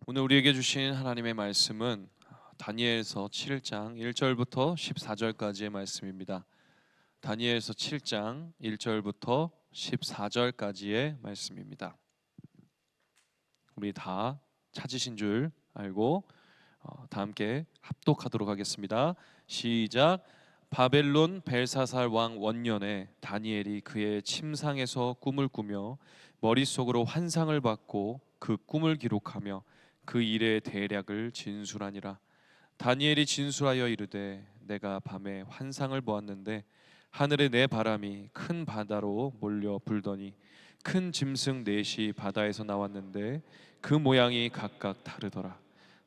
오늘 우리에게 주신 하나님의 말씀은 다니엘서 7장 1절부터 14절까지의 말씀입니다. 다니엘서 7장 1절부터 14절까지의 말씀입니다. 우리 다 찾으신 줄 알고 다 함께 합독하도록 하겠습니다. 시작. 바벨론 벨사살 왕 원년에 다니엘이 그의 침상에서 꿈을 꾸며 머릿속으로 환상을 받고 그 꿈을 기록하며 그 일의 대략을 진술하니라. 다니엘이 진술하여 이르되 내가 밤에 환상을 보았는데 하늘에 네 바람이 큰 바다로 몰려 불더니 큰 짐승 넷이 바다에서 나왔는데 그 모양이 각각 다르더라.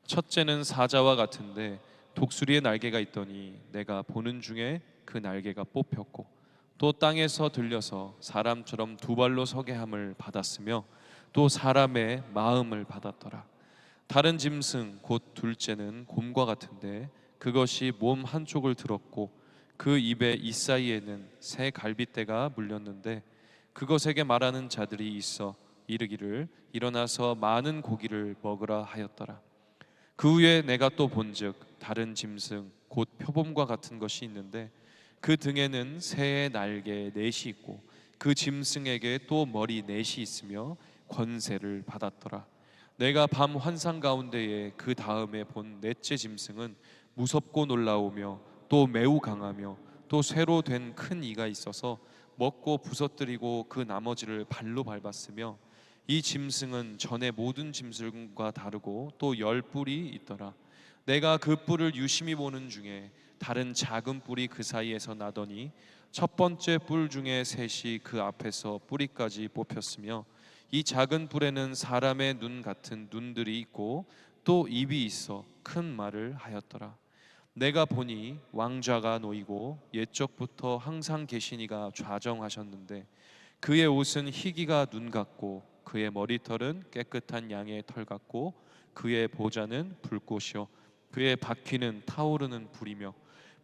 첫째는 사자와 같은데 독수리의 날개가 있더니 내가 보는 중에 그 날개가 뽑혔고 또 땅에서 들려서 사람처럼 두 발로 서게 함을 받았으며 또 사람의 마음을 받았더라. 다른 짐승 곧 둘째는 곰과 같은데 그것이 몸 한쪽을 들었고 그 입의 이사이에는 새 갈빗대가 물렸는데 그것에게 말하는 자들이 있어 이르기를 일어나서 많은 고기를 먹으라 하였더라. 그 후에 내가 또 본즉 다른 짐승 곧 표범과 같은 것이 있는데 그 등에는 새의 날개 넷이 있고 그 짐승에게 또 머리 넷이 있으며 권세를 받았더라. 내가 밤 환상 가운데에 그 다음에 본 넷째 짐승은 무섭고 놀라우며 또 매우 강하며 또 쇠로 된 큰 이가 있어서 먹고 부서뜨리고 그 나머지를 발로 밟았으며 이 짐승은 전에 모든 짐승과 다르고 또 열 뿔이 있더라. 내가 그 뿔을 유심히 보는 중에 다른 작은 뿔이 그 사이에서 나더니 첫 번째 뿔 중에 셋이 그 앞에서 뿌리까지 뽑혔으며 이 작은 뿔에는 사람의 눈 같은 눈들이 있고 또 입이 있어 큰 말을 하였더라. 내가 보니 왕좌가 놓이고 옛적부터 항상 계신 이가 좌정하셨는데 그의 옷은 희기가 눈 같고 그의 머리털은 깨끗한 양의 털 같고 그의 보좌는 불꽃이요 그의 바퀴는 타오르는 불이며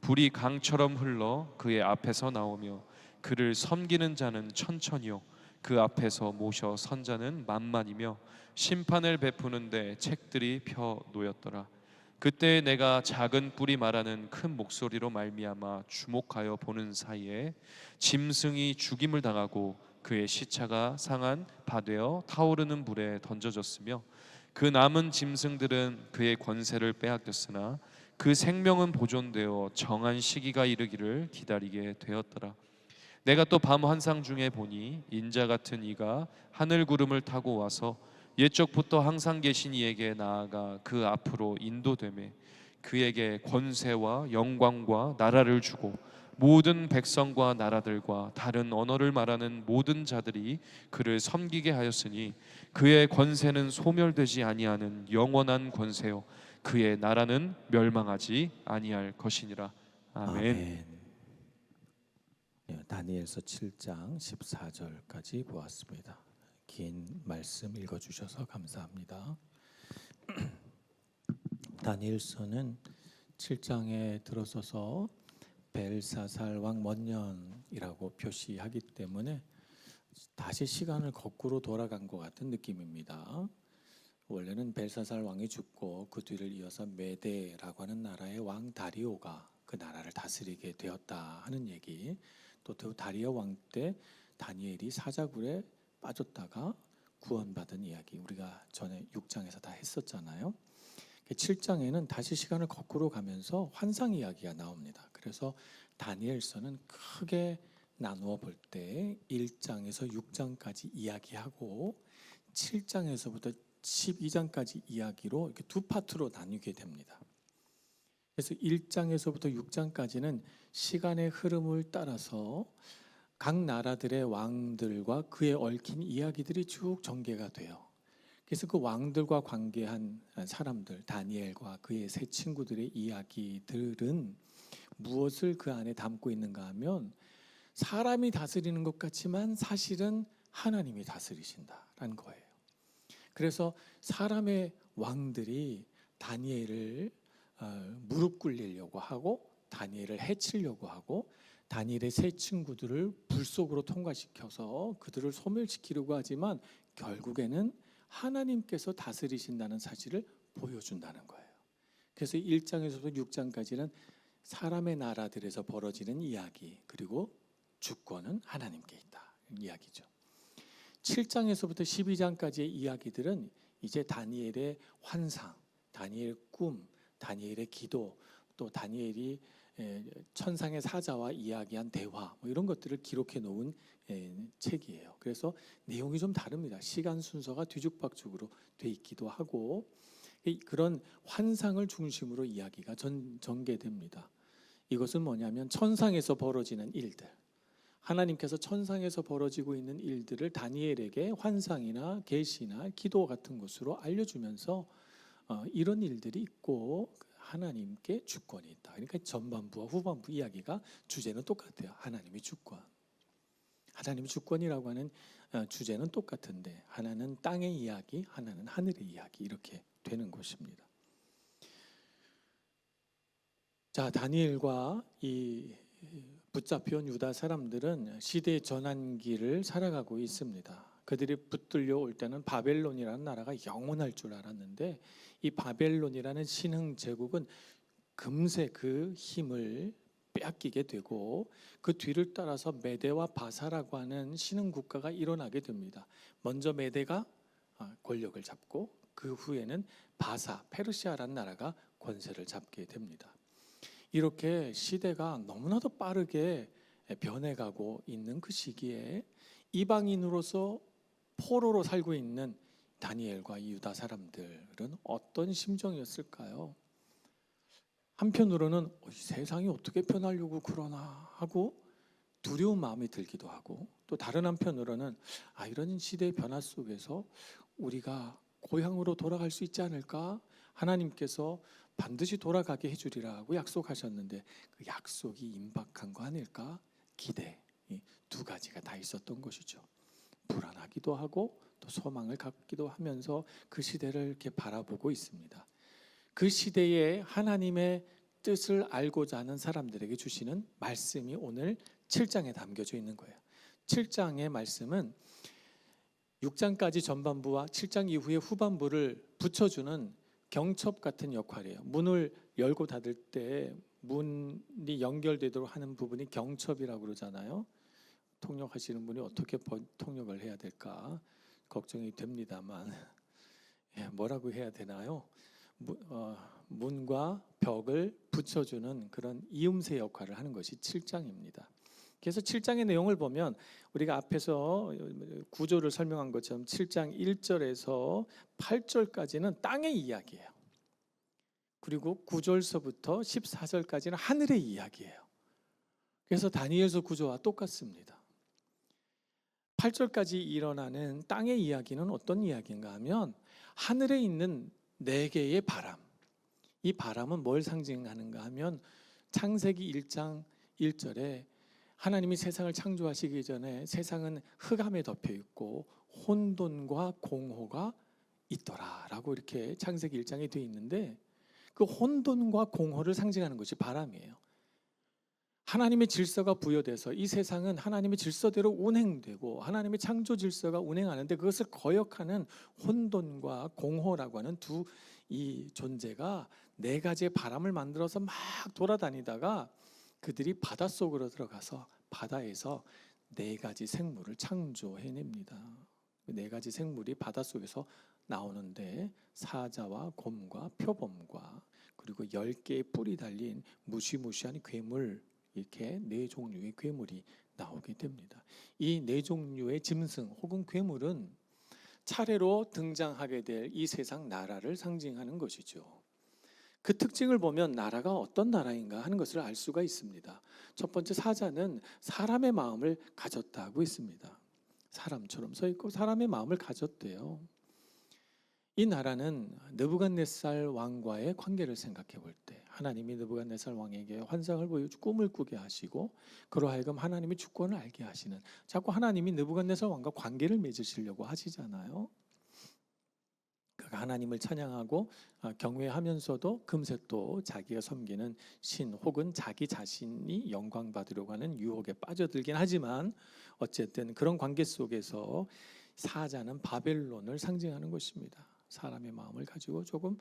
불이 강처럼 흘러 그의 앞에서 나오며 그를 섬기는 자는 천천히요 그 앞에서 모셔 선 자는 만만이며 심판을 베푸는데 책들이 펴 놓였더라. 그때 내가 작은 뿔이 말하는 큰 목소리로 말미암아 주목하여 보는 사이에 짐승이 죽임을 당하고 그의 시체가 상한 바되어 타오르는 불에 던져졌으며 그 남은 짐승들은 그의 권세를 빼앗겼으나 그 생명은 보존되어 정한 시기가 이르기를 기다리게 되었더라. 내가 또 밤 환상 중에 보니 인자 같은 이가 하늘 구름을 타고 와서 옛적부터 항상 계신 이에게 나아가 그 앞으로 인도되매 그에게 권세와 영광과 나라를 주고 모든 백성과 나라들과 다른 언어를 말하는 모든 자들이 그를 섬기게 하였으니 그의 권세는 소멸되지 아니하는 영원한 권세요 그의 나라는 멸망하지 아니할 것이니라. 아멘. 아멘. 다니엘서 7장 14절까지 보았습니다. 긴 말씀 읽어주셔서 감사합니다. 다니엘서는 7장에 들어서서 벨사살 왕 원년이라고 표시하기 때문에 다시 시간을 거꾸로 돌아간 것 같은 느낌입니다. 원래는 벨사살 왕이 죽고 그 뒤를 이어서 메데라고 하는 나라의 왕 다리오가 그 나라를 다스리게 되었다 하는 얘기, 또 다리오 왕 때 다니엘이 사자굴에 빠졌다가 구원받은 이야기, 우리가 전에 6장에서 다 했었잖아요. 7장에는 다시 시간을 거꾸로 가면서 환상 이야기가 나옵니다. 그래서 다니엘서는 크게 나누어 볼 때 1장에서 6장까지 이야기하고 7장에서부터 12장까지 이야기로 이렇게 두 파트로 나뉘게 됩니다. 그래서 1장에서부터 6장까지는 시간의 흐름을 따라서 각 나라들의 왕들과 그에 얽힌 이야기들이 쭉 전개가 돼요. 그래서 그 왕들과 관계한 사람들, 다니엘과 그의 세 친구들의 이야기들은 무엇을 그 안에 담고 있는가 하면 사람이 다스리는 것 같지만 사실은 하나님이 다스리신다라는 거예요. 그래서 사람의 왕들이 다니엘을 무릎 꿇리려고 하고 다니엘을 해치려고 하고 다니엘의 세 친구들을 불 속으로 통과시켜서 그들을 소멸시키려고 하지만 결국에는 하나님께서 다스리신다는 사실을 보여준다는 거예요. 그래서 1장에서부터 6장까지는 사람의 나라들에서 벌어지는 이야기, 그리고 주권은 하나님께 있다 이야기죠. 7장에서부터 12장까지의 이야기들은 이제 다니엘의 환상, 다니엘 꿈, 다니엘의 기도, 또 다니엘이 천상의 사자와 이야기한 대화, 뭐 이런 것들을 기록해 놓은 책이에요. 그래서 내용이 좀 다릅니다. 시간 순서가 뒤죽박죽으로 돼 있기도 하고, 그런 환상을 중심으로 이야기가 전개됩니다. 이것은 뭐냐면 천상에서 벌어지는 일들, 하나님께서 천상에서 벌어지고 있는 일들을 다니엘에게 환상이나 계시나 기도 같은 것으로 알려주면서 이런 일들이 있고 하나님께 주권이 있다. 그러니까 전반부와 후반부 이야기가 주제는 똑같아요. 하나님의 주권. 하나님의 주권이라고 하는 주제는 똑같은데 하나는 땅의 이야기, 하나는 하늘의 이야기, 이렇게 되는 것입니다. 자, 다니엘과 이 붙잡혀온 유다 사람들은 시대의 전환기를 살아가고 있습니다. 그들이 붙들려 올 때는 바벨론이라는 나라가 영원할 줄 알았는데, 이 바벨론이라는 신흥 제국은 금세 그 힘을 빼앗기게 되고, 그 뒤를 따라서 메대와 바사라고 하는 신흥 국가가 일어나게 됩니다. 먼저 메대가 권력을 잡고 그 후에는 바사, 페르시아라는 나라가 권세를 잡게 됩니다. 이렇게 시대가 너무나도 빠르게 변해가고 있는 그 시기에 이방인으로서 포로로 살고 있는 다니엘과 유다 사람들은 어떤 심정이었을까요? 한편으로는 세상이 어떻게 변하려고 그러나 하고 두려운 마음이 들기도 하고, 또 다른 한편으로는 이런 시대의 변화 속에서 우리가 고향으로 돌아갈 수 있지 않을까? 하나님께서 반드시 돌아가게 해주리라고 약속하셨는데 그 약속이 임박한 거 아닐까? 기대, 이 두 가지가 다 있었던 것이죠. 불안하기도 하고 또 소망을 갖기도 하면서 그 시대를 이렇게 바라보고 있습니다. 그 시대에 하나님의 뜻을 알고자 하는 사람들에게 주시는 말씀이 오늘 7장에 담겨져 있는 거예요. 7장의 말씀은 6장까지 전반부와 7장 이후의 후반부를 붙여주는 경첩 같은 역할이에요. 문을 열고 닫을 때 문이 연결되도록 하는 부분이 경첩이라고 그러잖아요. 통역하시는 분이 어떻게 통역을 해야 될까 걱정이 됩니다만 뭐라고 해야 되나요? 문과 벽을 붙여주는 그런 이음새 역할을 하는 것이 7장입니다. 그래서 7장의 내용을 보면 우리가 앞에서 구조를 설명한 것처럼 7장 1절에서 8절까지는 땅의 이야기예요. 그리고 9절서부터 14절까지는 하늘의 이야기예요. 그래서 다니엘서 구조와 똑같습니다. 8절까지 일어나는 땅의 이야기는 어떤 이야기인가 하면 하늘에 있는 4개의 바람, 이 바람은 뭘 상징하는가 하면 창세기 1장 1절에 하나님이 세상을 창조하시기 전에 세상은 흑암에 덮여 있고 혼돈과 공허가 있더라라고 이렇게 창세기 1장에 되어 있는데, 그 혼돈과 공허를 상징하는 것이 바람이에요. 하나님의 질서가 부여돼서 이 세상은 하나님의 질서대로 운행되고 하나님의 창조 질서가 운행하는데, 그것을 거역하는 혼돈과 공허라고 하는 이 존재가 4가지의 바람을 만들어서 막 돌아다니다가 그들이 바닷속으로 들어가서 바다에서 4가지 생물을 창조해냅니다. 4가지 생물이 바닷속에서 나오는데 사자와 곰과 표범과 그리고 10개의 뿔이 달린 무시무시한 괴물, 이렇게 4종류의 괴물이 나오게 됩니다. 이 4종류의 짐승 혹은 괴물은 차례로 등장하게 될 이 세상 나라를 상징하는 것이죠. 그 특징을 보면 나라가 어떤 나라인가 하는 것을 알 수가 있습니다. 첫 번째, 사자는 사람의 마음을 가졌다고 했습니다. 사람처럼 서 있고 사람의 마음을 가졌대요. 이 나라는 느부갓네살 왕과의 관계를 생각해 볼 때 하나님이 느부갓네살 왕에게 환상을 보여주고 꿈을 꾸게 하시고 그로 하여금 하나님의 주권을 알게 하시는, 자꾸 하나님이 느부갓네살 왕과 관계를 맺으시려고 하시잖아요. 그가 하나님을 찬양하고 경외하면서도 금세 또 자기가 섬기는 신 혹은 자기 자신이 영광 받으려고 하는 유혹에 빠져들긴 하지만 어쨌든 그런 관계 속에서 사자는 바벨론을 상징하는 것입니다. 사람의 마음을 가지고 조금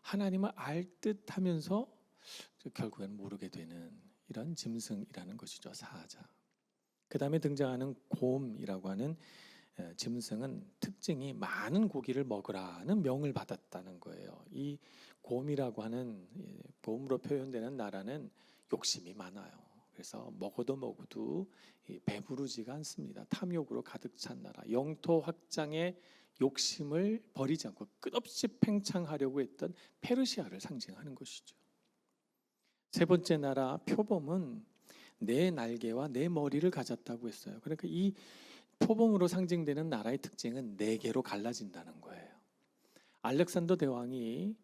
하나님을 알 듯하면서 결국엔 모르게 되는 이런 짐승이라는 것이죠. 사자. 그 다음에 등장하는 곰이라고 하는 짐승은 특징이 많은 고기를 먹으라는 명을 받았다는 거예요. 이 곰이라고 하는 곰으로 표현되는 나라는 욕심이 많아요. 그래서 먹어도 배부르지가 않습니다. 탐욕으로 가득 찬 나라, 영토 확장의 욕심을 버리지 않고 끝없이 팽창하려고 했던 페르시아를 상징하는 것이죠. 세 번째 나라 표범은 네 날개와 네 머리를 가졌다고 했어요. 그러니까 이 표범으로 상징되는 나라의 특징은 네 개로 갈라진다는 거예요. 알렉산더 대왕이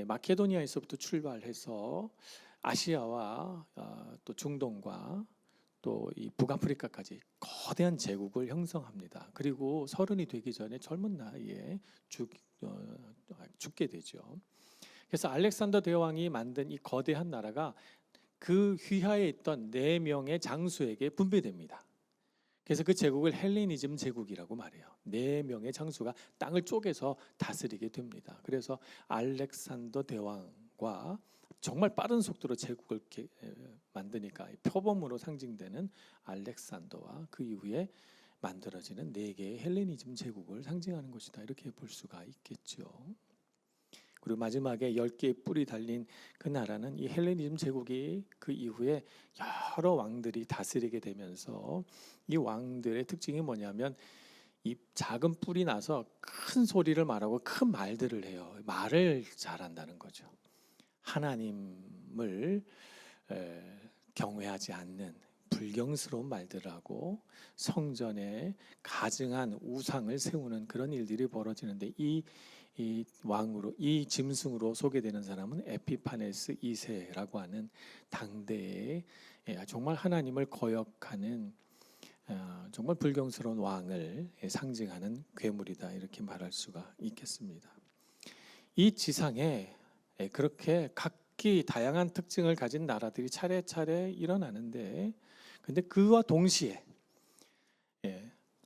마케도니아에서부터 출발해서 아시아와 또 중동과 또 이 북아프리카까지 거대한 제국을 형성합니다. 그리고 30이 되기 전에 젊은 나이에 죽게 되죠. 그래서 알렉산더 대왕이 만든 이 거대한 나라가 그 휘하에 있던 4명의 장수에게 분배됩니다. 그래서 그 제국을 헬레니즘 제국이라고 말해요. 4명의 장수가 땅을 쪼개서 다스리게 됩니다. 그래서 알렉산더 대왕과 정말 빠른 속도로 제국을 만드니까 표범으로 상징되는 알렉산더와 그 이후에 만들어지는 4개의 헬레니즘 제국을 상징하는 것이다. 이렇게 볼 수가 있겠죠. 그리고 마지막에 10개의 뿔이 달린 그 나라는 이 헬레니즘 제국이 그 이후에 여러 왕들이 다스리게 되면서 이 왕들의 특징이 뭐냐면 이 작은 뿔이 나서 큰 소리를 말하고 큰 말들을 해요. 말을 잘한다는 거죠. 하나님을 경외하지 않는 불경스러운 말들을 하고 성전에 가증한 우상을 세우는 그런 일들이 벌어지는데 이 왕으로 이 짐승으로 소개되는 사람은 에피파네스 2세라고 하는 당대의 정말 하나님을 거역하는 정말 불경스러운 왕을 상징하는 괴물이다 이렇게 말할 수가 있겠습니다. 이 지상에 그렇게 각기 다양한 특징을 가진 나라들이 차례차례 일어나는데 근데 그와 동시에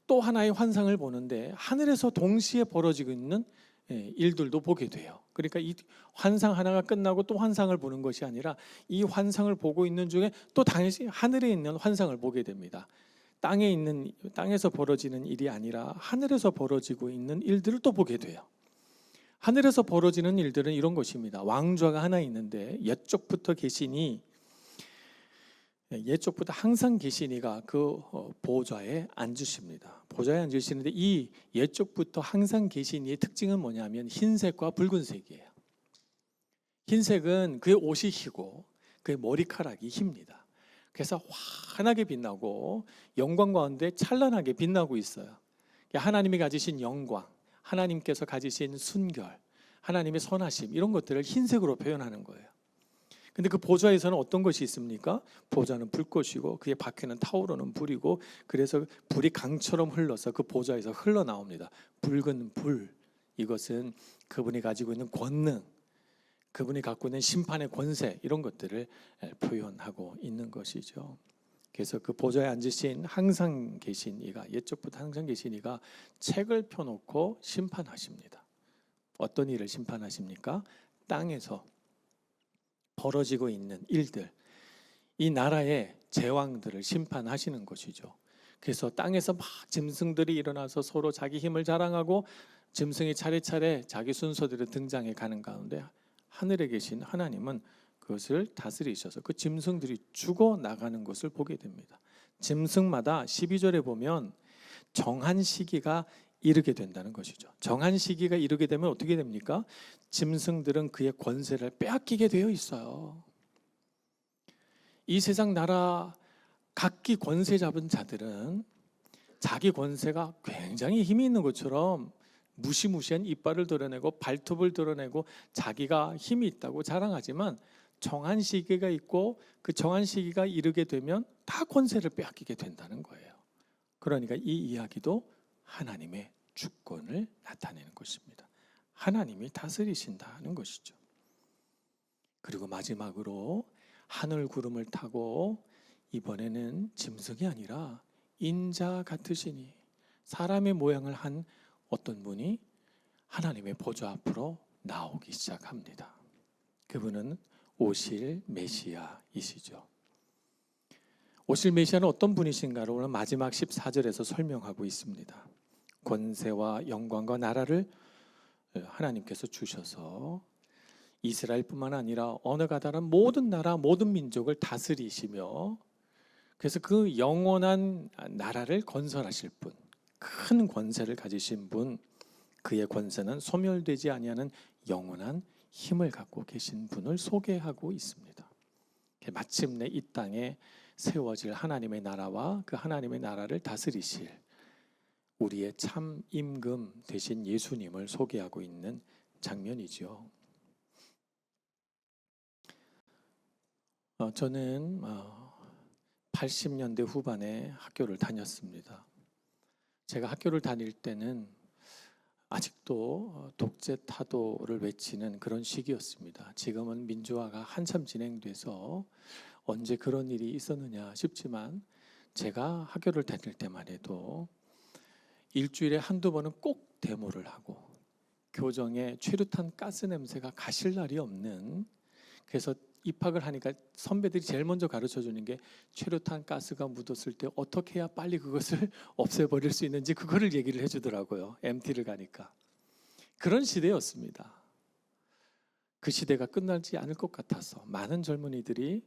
또 하나의 환상을 보는데 하늘에서 동시에 벌어지고 있는 일들도 보게 돼요. 그러니까 이 환상 하나가 끝나고 또 환상을 보는 것이 아니라 이 환상을 보고 있는 중에 또 당시 하늘에 있는 환상을 보게 됩니다. 땅에서 벌어지는 일이 아니라 하늘에서 벌어지고 있는 일들을 또 보게 돼요. 하늘에서 벌어지는 일들은 이런 것입니다. 왕좌가 하나 있는데 옛적부터 항상 계시니가 그 보좌에 앉으십니다. 보좌에 앉으시는데 이 옛적부터 항상 계시니의 특징은 뭐냐면 흰색과 붉은색이에요. 흰색은 그의 옷이 희고 그의 머리카락이 힙니다. 그래서 환하게 빛나고 영광 가운데 찬란하게 빛나고 있어요. 하나님이 가지신 영광, 하나님께서 가지신 순결, 하나님의 선하심 이런 것들을 흰색으로 표현하는 거예요. 근데 그 보좌에서는 어떤 것이 있습니까? 보좌는 불꽃이고 그의 바퀴는 타오르는 불이고 그래서 불이 강처럼 흘러서 그 보좌에서 흘러나옵니다. 붉은 불, 이것은 그분이 가지고 있는 권능, 그분이 갖고 있는 심판의 권세 이런 것들을 표현하고 있는 것이죠. 그래서 그 보좌에 앉으신 항상 계신 이가 옛적부터 항상 계신 이가 책을 펴놓고 심판하십니다. 어떤 일을 심판하십니까? 땅에서 벌어지고 있는 일들, 이 나라의 제왕들을 심판하시는 것이죠. 그래서 땅에서 막 짐승들이 일어나서 서로 자기 힘을 자랑하고 짐승이 차례차례 자기 순서대로 등장해 가는 가운데 하늘에 계신 하나님은 그것을 다스리셔서 그 짐승들이 죽어 나가는 것을 보게 됩니다. 짐승마다 12절에 보면 정한 시기가 이르게 된다는 것이죠. 정한 시기가 이르게 되면 어떻게 됩니까? 짐승들은 그의 권세를 빼앗기게 되어 있어요. 이 세상 나라 각기 권세 잡은 자들은 자기 권세가 굉장히 힘이 있는 것처럼 무시무시한 이빨을 드러내고 발톱을 드러내고 자기가 힘이 있다고 자랑하지만 정한 시기가 있고 그 정한 시기가 이르게 되면 다 권세를 빼앗기게 된다는 거예요. 그러니까 이 이야기도 하나님의 주권을 나타내는 것입니다. 하나님이 다스리신다는 것이죠. 그리고 마지막으로 하늘 구름을 타고 이번에는 짐승이 아니라 인자 같으시니 사람의 모양을 한 어떤 분이 하나님의 보좌 앞으로 나오기 시작합니다. 그분은 오실 메시아이시죠. 오실 메시아는 어떤 분이신가를 오늘 마지막 14절에서 설명하고 있습니다. 권세와 영광과 나라를 하나님께서 주셔서 이스라엘뿐만 아니라 어느 가다른 모든 나라 모든 민족을 다스리시며 그래서 그 영원한 나라를 건설하실 분, 큰 권세를 가지신 분, 그의 권세는 소멸되지 아니하는 영원한 힘을 갖고 계신 분을 소개하고 있습니다. 마침내 이 땅에 세워질 하나님의 나라와 그 하나님의 나라를 다스리실 우리의 참 임금 되신 예수님을 소개하고 있는 장면이죠. 저는 80년대 후반에 학교를 다녔습니다. 제가 학교를 다닐 때는 아직도 독재 타도를 외치는 그런 시기였습니다. 지금은 민주화가 한참 진행돼서 언제 그런 일이 있었느냐 싶지만 제가 학교를 다닐 때만 해도 일주일에 한두 번은 꼭 데모를 하고 교정에 최루탄 가스 냄새가 가실 날이 없는, 그래서 입학을 하니까 선배들이 제일 먼저 가르쳐 주는 게 최루탄 가스가 묻었을 때 어떻게 해야 빨리 그것을 없애버릴 수 있는지 그거를 얘기를 해주더라고요. MT를 가니까. 그런 시대였습니다. 그 시대가 끝나지 않을 것 같아서 많은 젊은이들이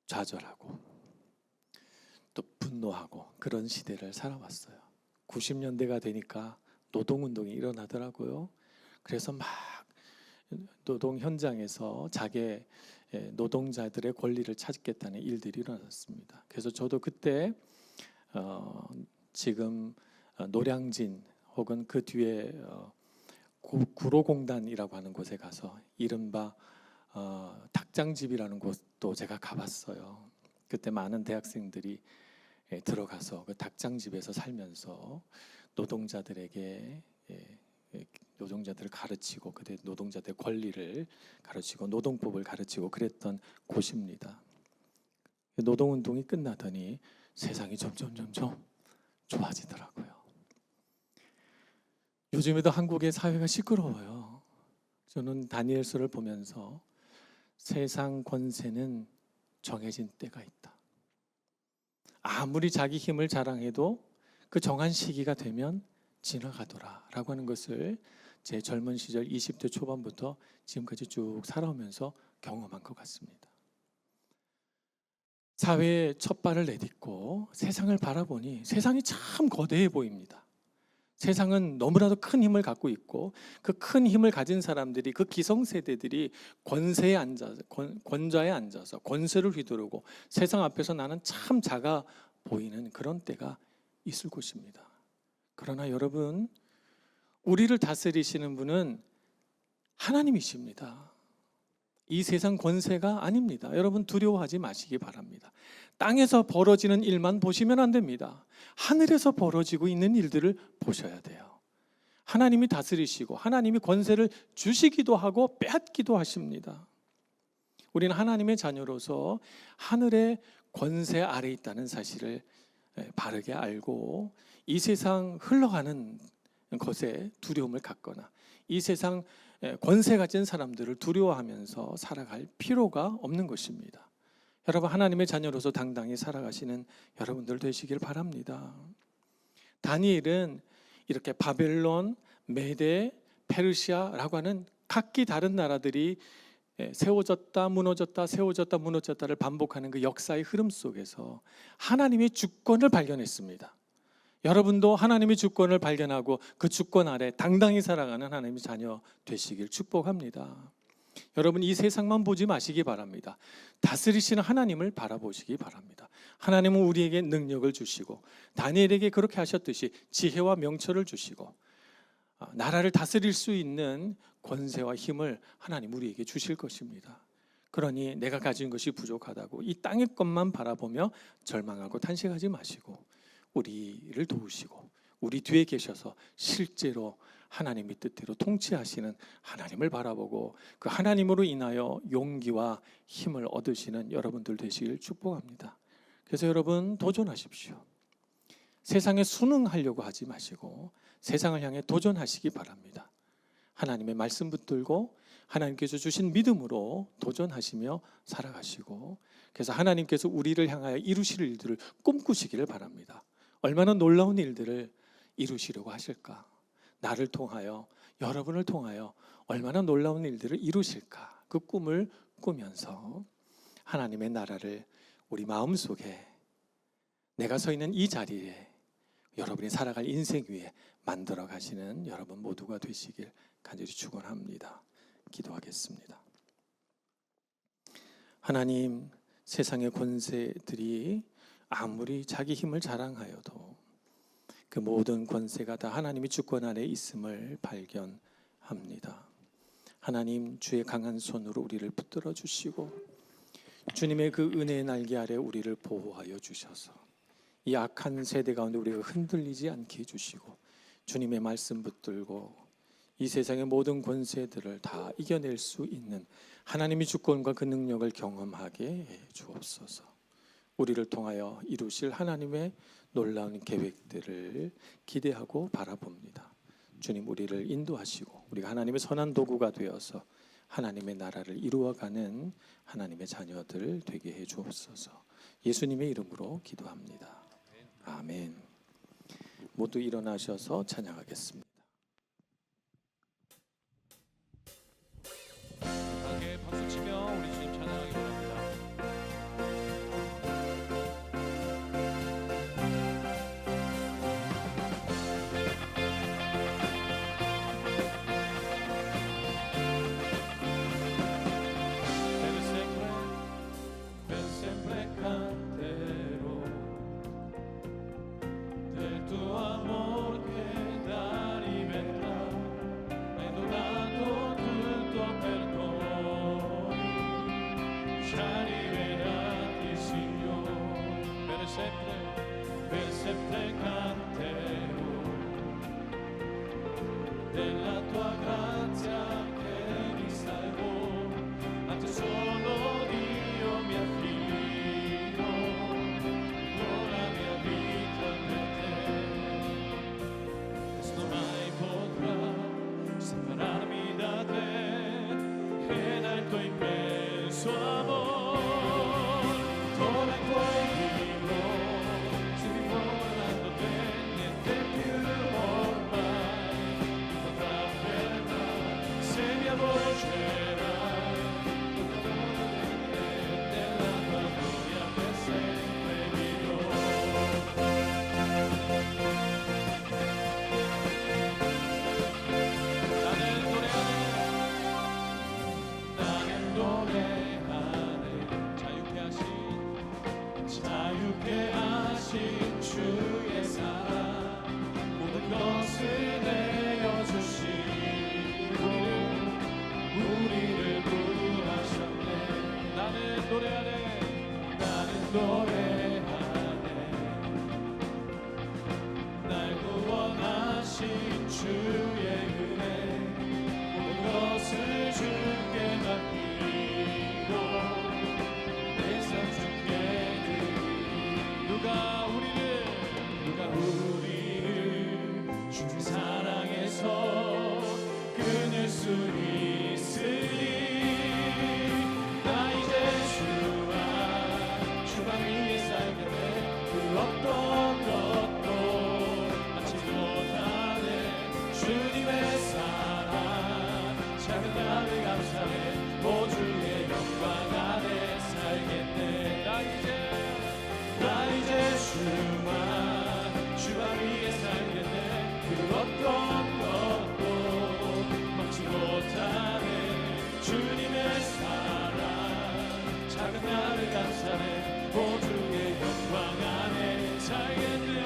좌절하고 또 분노하고 그런 시대를 살아왔어요. 90년대가 되니까 노동운동이 일어나더라고요. 그래서 막 노동 현장에서 자기 노동자들의 권리를 찾겠다는 일들이 일어났습니다. 그래서 저도 그때 지금 노량진 혹은 그 뒤에 구로공단이라고 하는 곳에 가서 이른바 닭장집이라는 곳도 제가 가봤어요. 그때 많은 대학생들이 들어가서 그 닭장집에서 살면서 노동자들에게 노동자들을 가르치고 그때 노동자들의 권리를 가르치고 노동법을 가르치고 그랬던 곳입니다. 노동운동이 끝나더니 세상이 점점 좋아지더라고요. 요즘에도 한국의 사회가 시끄러워요. 저는 다니엘서를 보면서 세상 권세는 정해진 때가 있다. 아무리 자기 힘을 자랑해도 그 정한 시기가 되면 지나가더라 라고 하는 것을 제 젊은 시절 20대 초반부터 지금까지 쭉 살아오면서 경험한 것 같습니다. 사회에 첫 발을 내딛고 세상을 바라보니 세상이 참 거대해 보입니다. 세상은 너무나도 큰 힘을 갖고 있고 그 큰 힘을 가진 사람들이 그 기성세대들이 권세에 앉아서 권좌에 앉아서 권세를 휘두르고 세상 앞에서 나는 참 작아 보이는 그런 때가 있을 것입니다. 그러나 여러분, 우리를 다스리시는 분은 하나님이십니다. 이 세상 권세가 아닙니다. 여러분 두려워하지 마시기 바랍니다. 땅에서 벌어지는 일만 보시면 안 됩니다. 하늘에서 벌어지고 있는 일들을 보셔야 돼요. 하나님이 다스리시고 하나님이 권세를 주시기도 하고 빼앗기도 하십니다. 우리는 하나님의 자녀로서 하늘의 권세 아래 있다는 사실을 바르게 알고 이 세상 흘러가는 것에 두려움을 갖거나 이 세상 권세 가진 사람들을 두려워하면서 살아갈 필요가 없는 것입니다. 여러분, 하나님의 자녀로서 당당히 살아가시는 여러분들 되시길 바랍니다. 다니엘은 이렇게 바벨론, 메데, 페르시아라고 하는 각기 다른 나라들이 세워졌다 무너졌다 세워졌다 무너졌다를 반복하는 그 역사의 흐름 속에서 하나님의 주권을 발견했습니다. 여러분도 하나님의 주권을 발견하고 그 주권 아래 당당히 살아가는 하나님의 자녀 되시길 축복합니다. 여러분, 이 세상만 보지 마시기 바랍니다. 다스리시는 하나님을 바라보시기 바랍니다. 하나님은 우리에게 능력을 주시고 다니엘에게 그렇게 하셨듯이 지혜와 명철을 주시고 나라를 다스릴 수 있는 권세와 힘을 하나님 우리에게 주실 것입니다. 그러니 내가 가진 것이 부족하다고 이 땅의 것만 바라보며 절망하고 탄식하지 마시고 우리를 도우시고 우리 뒤에 계셔서 실제로 하나님의 뜻대로 통치하시는 하나님을 바라보고 그 하나님으로 인하여 용기와 힘을 얻으시는 여러분들 되시길 축복합니다. 그래서 여러분 도전하십시오. 세상에 순응하려고 하지 마시고 세상을 향해 도전하시기 바랍니다. 하나님의 말씀 붙들고 하나님께서 주신 믿음으로 도전하시며 살아가시고, 그래서 하나님께서 우리를 향하여 이루실 일들을 꿈꾸시기를 바랍니다. 얼마나 놀라운 일들을 이루시려고 하실까? 나를 통하여, 여러분을 통하여 얼마나 놀라운 일들을 이루실까? 그 꿈을 꾸면서 하나님의 나라를 우리 마음속에, 내가 서 있는 이 자리에, 여러분이 살아갈 인생 위에 만들어 가시는 여러분 모두가 되시길 간절히 축원합니다. 기도하겠습니다. 하나님, 세상의 권세들이 아무리 자기 힘을 자랑하여도 그 모든 권세가 다 하나님의 주권 아래 있음을 발견합니다. 하나님, 주의 강한 손으로 우리를 붙들어 주시고 주님의 그 은혜의 날개 아래 우리를 보호하여 주셔서 이 악한 세대 가운데 우리가 흔들리지 않게 해주시고, 주님의 말씀 붙들고 이 세상의 모든 권세들을 다 이겨낼 수 있는 하나님의 주권과 그 능력을 경험하게 해 주옵소서. 우리를 통하여 이루실 하나님의 놀라운 계획들을 기대하고 바라봅니다. 주님, 우리를 인도하시고 우리가 하나님의 선한 도구가 되어서 하나님의 나라를 이루어가는 하나님의 자녀들 되게 해 주옵소서. 예수님의 이름으로 기도합니다. 아멘. 모두 일어나셔서 찬양하겠습니다. 함께 박수치며 우리 주님 찬양하기 바랍니다. Per sempre canterò del tuo amor che dà libertà, hai donato tutto per noi, ci hai rivelati, Signore. Per sempre canterò della tua grazia che mi salvò, a te solo Dio mi affido, con la mia vita per te. Questo mai potrà separarmi da te e dal tuo immenso amor. Come il tuo libro si rivolando te, niente più ormai mi potrà fermare se mi avvolgerai nella tua gloria per sempre vivrò. 나는 노래하네 자유케 하신 주의 사랑, 모든 것을 내어주시고 우리를 구하셨네. 나는 노래하네 날 구원하신 주의 은혜, 모든 것을 주께 맡기고 내 삶 주께 드리리. 누가 우리를 주의 사랑에서 끊을 수 있으리. 나 이제 주와 주방 위에 살겠네. 그 어떤 것도 막지 못하네. 주님의 사랑 작은 나를 감사해. 오 주의 영광 안에 살겠네. 나 이제 주와 주방 위에 살겠네. 그 어떤 것도 막지 못하네. 주님의 사랑 작은 나를 감사해. 오 주의 영광 안에 살겠네.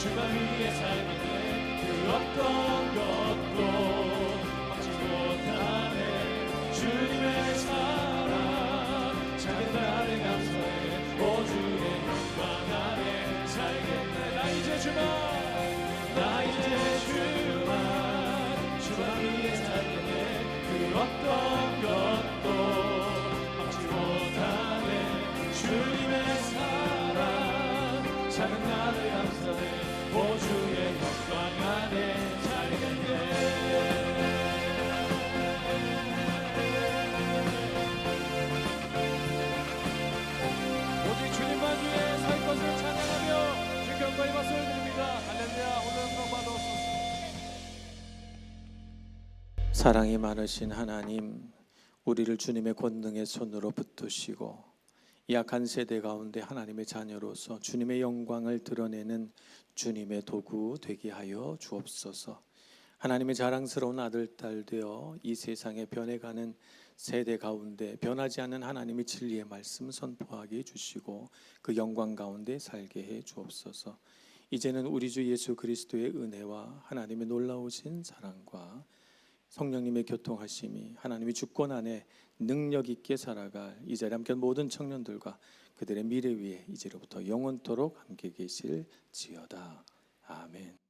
주가 위해 살겠네. 그 어떤 것도 막지 못하네. 주님의 사랑 작은 나를 감사해. 오 주의 영광 안에 살겠네. 나 이제 주만 주가 위해 살겠네. 그 어떤 것도 막지 못하네. 주님의 사랑 작은 나를 감사해. 오 주의 영광 안에 살겠네. 오직 주님만 위해 살 것을 찬양하며 주께 영광의 박수를 드립니다. 할렐루야. 오늘 영광 받아옵소서. 사랑이 많으신 하나님, 우리를 주님의 권능의 손으로 붙드시고 이 약한 세대 가운데 하나님의 자녀로서 주님의 영광을 드러내는 주님의 도구 되게 하여 주옵소서. 하나님의 자랑스러운 아들, 딸 되어 이 세상에 변해가는 세대 가운데 변하지 않는 하나님의 진리의 말씀 선포하게 해주시고 그 영광 가운데 살게 해 주옵소서. 이제는 우리 주 예수 그리스도의 은혜와 하나님의 놀라우신 사랑과 성령님의 교통하심이 하나님의 주권 안에 능력 있게 살아갈 이 자리에 함께 모든 청년들과 그들의 미래 위에 이제로부터 영원토록 함께 계실지어다. 아멘.